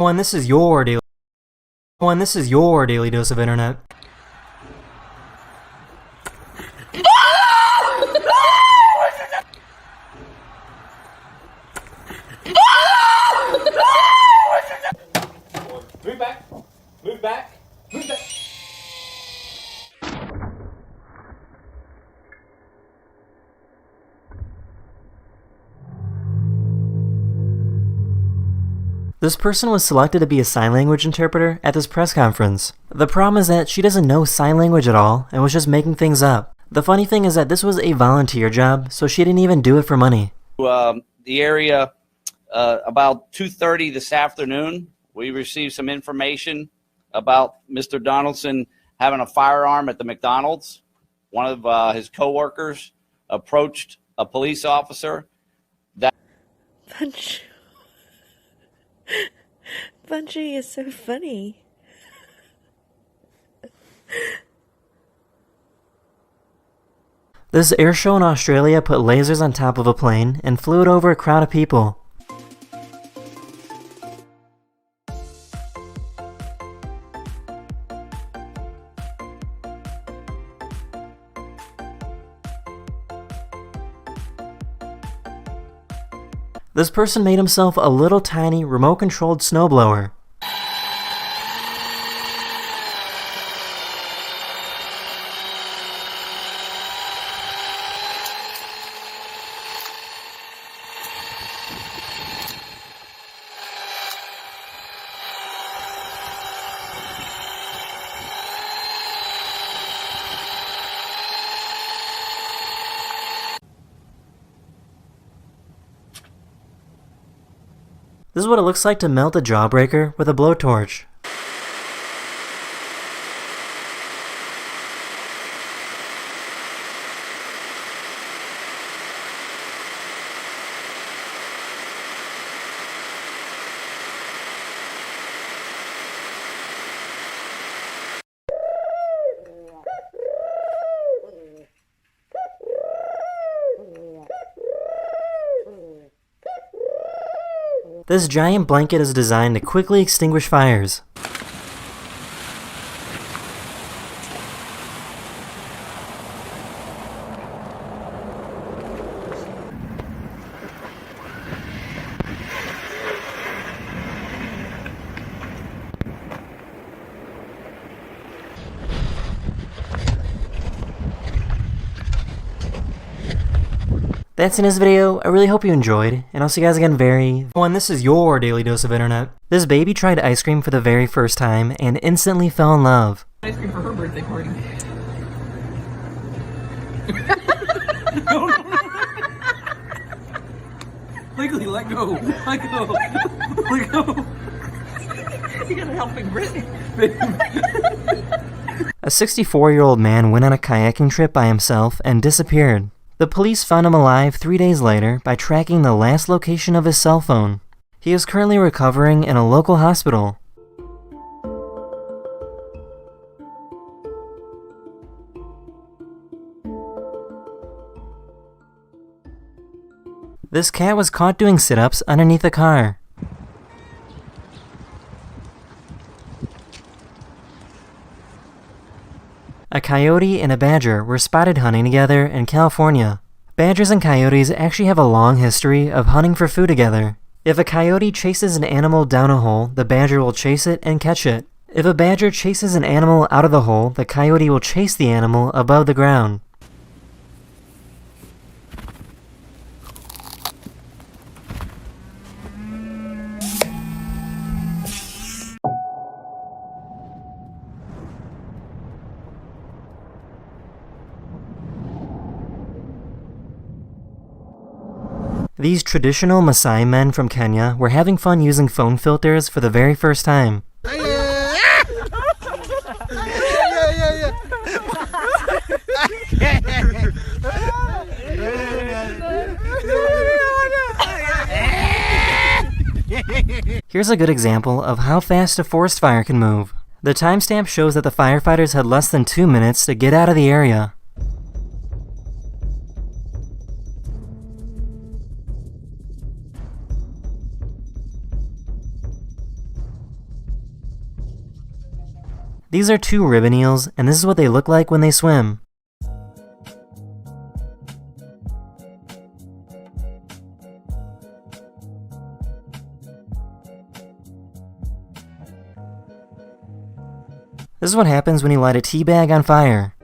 And this is your daily. And this is your daily dose of internet. Move back. Move back. Move back. This person was selected to be a sign language interpreter at this press conference. The problem is that she doesn't know sign language at all and was just making things up. The funny thing is that this was a volunteer job, so she didn't even do it for money. The area about 2:30 this afternoon, we received some information about Mr. Donaldson having a firearm at the McDonald's. One of his coworkers approached a police officer. Bunchy is so funny. This air show in Australia put lasers on top of a plane and flew it over a crowd of people. This person made himself a little tiny remote-controlled snowblower. This is what it looks like to melt a jawbreaker with a blowtorch. This giant blanket is designed to quickly extinguish fires. That's in this video. I really hope you enjoyed, and I'll see you guys again very... And this is your daily dose of internet. This baby tried ice cream for the very first time and instantly fell in love. Ice cream for her birthday party. Legally, let go. Let go. Let go. You got a helping Brittany. A 64-year-old man went on a kayaking trip by himself and disappeared. The police found him alive 3 days later by tracking the last location of his cell phone. He is currently recovering in a local hospital. This cat was caught doing sit-ups underneath a car. A coyote and a badger were spotted hunting together in California. Badgers and coyotes actually have a long history of hunting for food together. If a coyote chases an animal down a hole, the badger will chase it and catch it. If a badger chases an animal out of the hole, the coyote will chase the animal above the ground. These traditional Maasai men from Kenya were having fun using phone filters for the very first time. Here's a good example of how fast a forest fire can move. The timestamp shows that the firefighters had less than 2 minutes to get out of the area. These are 2 ribbon eels, and this is what they look like when they swim. This is what happens when you light a tea bag on fire.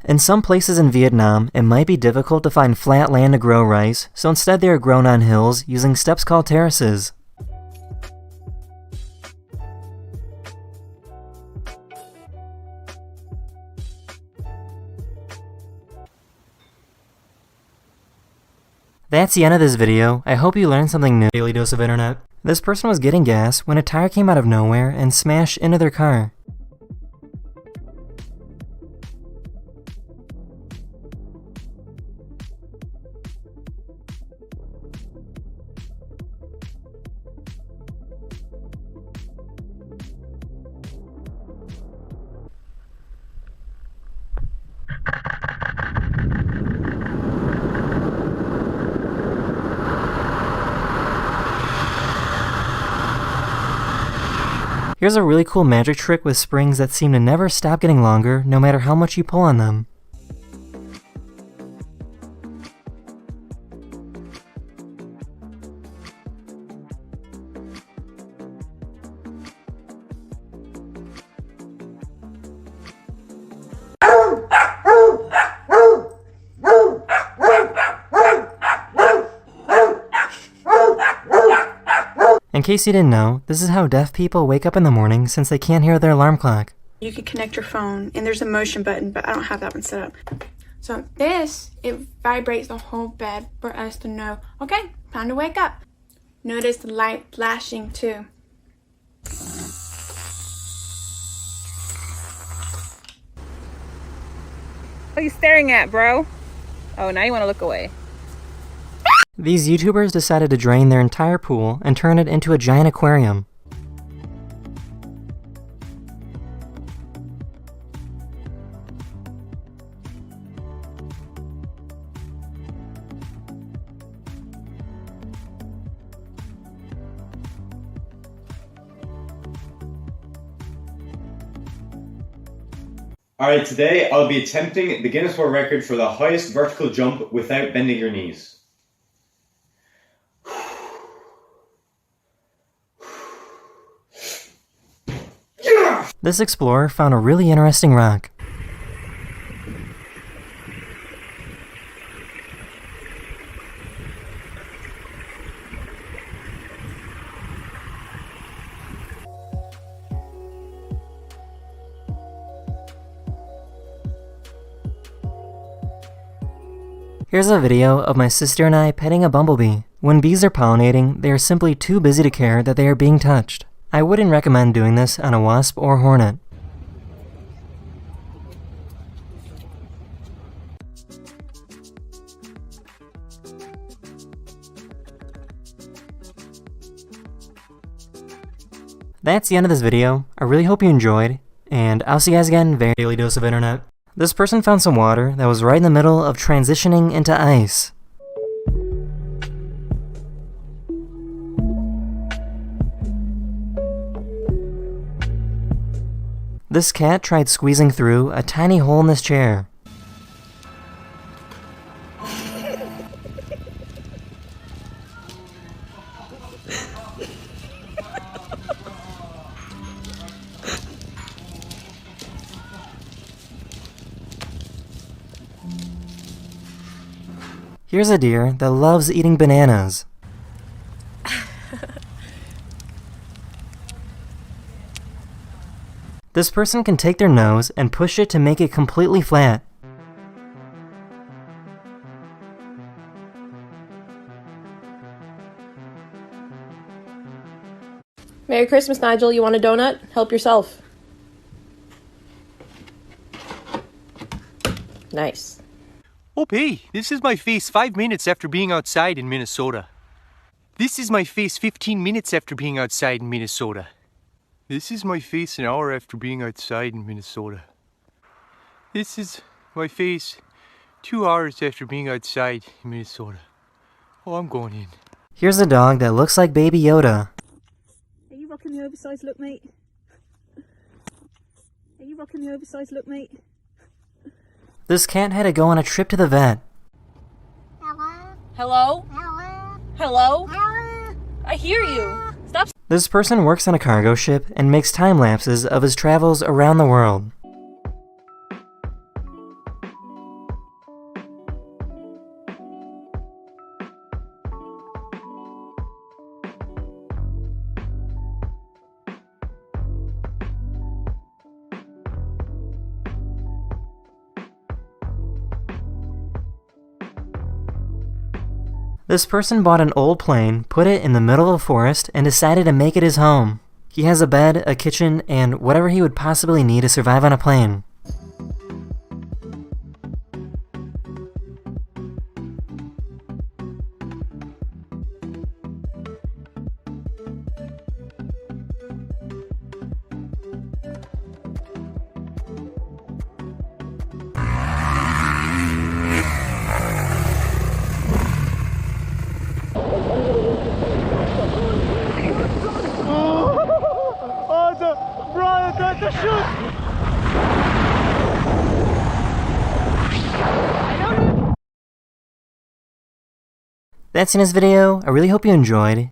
In some places in Vietnam, it might be difficult to find flat land to grow rice, so instead they are grown on hills using steps called terraces. That's the end of this video. I hope you learned something new. Daily Dose of Internet. This person was getting gas when a tire came out of nowhere and smashed into their car. Here's a really cool magic trick with springs that seem to never stop getting longer no matter how much you pull on them. In case you didn't know, this is how deaf people wake up in the morning since they can't hear their alarm clock. You could connect your phone, and there's a motion button, but I don't have that one set up. So this, it vibrates the whole bed for us to know, okay, time to wake up. Notice the light flashing too. What are you staring at, bro? Oh, now you want to look away. These YouTubers decided to drain their entire pool and turn it into a giant aquarium. Alright, today I'll be attempting the Guinness World Record for the highest vertical jump without bending your knees. This explorer found a really interesting rock. Here's a video of my sister and I petting a bumblebee. When bees are pollinating, they are simply too busy to care that they are being touched. I wouldn't recommend doing this on a wasp or hornet. That's the end of this video. I really hope you enjoyed, and I'll see you guys again very Daily Dose of Internet. This person found some water that was right in the middle of transitioning into ice. This cat tried squeezing through a tiny hole in this chair. Here's a deer that loves eating bananas. This person can take their nose and push it to make it completely flat. Merry Christmas, Nigel. You want a donut? Help yourself. Nice. Oh, hey, this is my face 5 minutes after being outside in Minnesota. This is my face 15 minutes after being outside in Minnesota. This is my face an hour after being outside in Minnesota. This is My face 2 hours after being outside in Minnesota. Oh, I'm going in. Here's a dog that looks like Baby Yoda. Are you rocking the oversized look, mate? Are you rocking the oversized look, mate? This cat had to go on a trip to the vet. Hello? Hello? I hear you. Stop. This person works on a cargo ship and makes time lapses of his travels around the world. This person bought an old plane, put it in the middle of a forest, and decided to make it his home. He has a bed, a kitchen, and whatever he would possibly need to survive on a plane. That's in this video. I really hope you enjoyed.